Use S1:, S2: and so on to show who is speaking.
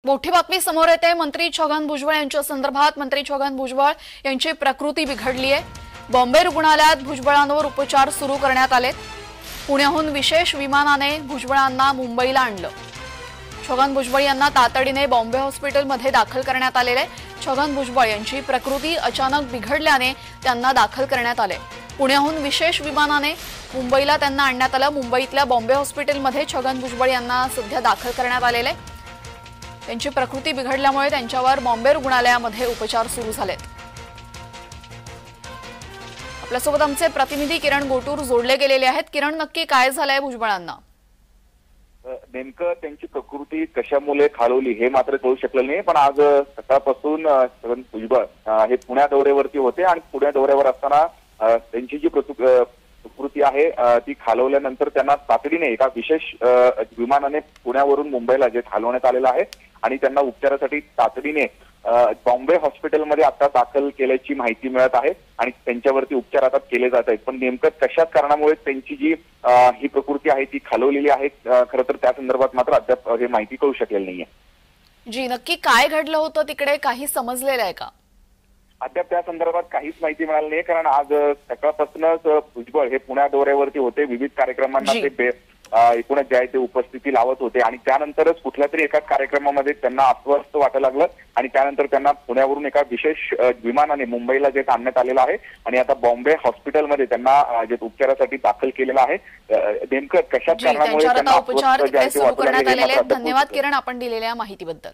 S1: मोठी बातमी समोर येते। मंत्री छगन भुजबळ यांच्या संदर्भात मंत्री छगन भुजबळ यांची प्रकृती बिघडली आहे। बॉम्बे रुग्णालयात भुजबळांवर उपचार सुरू करण्यात आले। पुण्याहून विशेष विमानाने भुजबळांना मुंबईला आणलं। छगन भुजबळ यांना तातडीने बॉम्बे हॉस्पिटलमध्ये दाखल करण्यात आलेले। छगन भुजबळ यांची प्रकृती अचानक बिघडल्याने त्यांना दाखल करण्यात आले। पुण्याहून विशेष विमानाने मुंबईला त्यांना आणण्यात आलं। मुंबईतल्या बॉम्बे हॉस्पिटलमध्ये छगन भुजबळ यांना सध्या दाखल करण्यात आलेले। त्यांची प्रकृती बिघडल्यामुळे त्यांच्यावर बॉम्बे रुग्णालयामध्ये उपचार सुरू झालेत। आपल्यासोबत आमचे प्रतिनिधी किरण गोटूर जोडले गेलेले आहेत। किरण, नक्की काय झालंय भुजबळांना?
S2: नेमकं त्यांची प्रकृती कशामुळे खालवली हे मात्र कळू शकलं नाही, पण आज सकाळपासून छगन भुजबळ हे पुण्या दौऱ्यावरती होते आणि पुण्या दौऱ्यावर असताना त्यांची जी प्रकृती आहे ती खालवल्यानंतर त्यांना तातडीने एका विशेष विमानाने पुण्यावरून मुंबईला जे हलवण्यात आलेलं आहे आणि त्यांना उपचारासाठी तातडीने बॉम्बे हॉस्पिटलमध्ये आता दाखल केल्याची माहिती मिळत आहे आणि त्यांच्यावरती उपचार आता केले जात आहेत। पण नेमकं कशा कारणामुळे त्यांची जी ही प्रकृती आहे ती खालवलेली आहे, खरं तर त्या संदर्भात मात्र अद्याप हे माहिती कळू शकलेली नाहीये।
S1: जी, नक्की काय घडलं होतं तिकडे, काही समजलेलं आहे का?
S2: अद्याप त्या संदर्भात काहीच माहिती मिळाली नाही, कारण आज सकाळपासूनच भुजबळ हे पुण्या दौऱ्यावरती होते। विविध कार्यक्रमांना ते एकूणच जे आहे ते उपस्थिती लावत होते आणि त्यानंतरच कुठल्या तरी एका कार्यक्रमामध्ये त्यांना अस्वस्थ वाटायला लागलं आणि त्यानंतर त्यांना पुण्यावरून एका विशेष विमानाने मुंबईला जे आणण्यात आलेलं आहे आणि आता बॉम्बे हॉस्पिटलमध्ये त्यांना जे उपचारासाठी दाखल केलेलं आहे। नेमकं कशा कारणामुळे
S1: उपचार सुरू करण्यात आलेले आहेत। धन्यवाद किरण, आपण दिलेल्या माहितीबद्दल।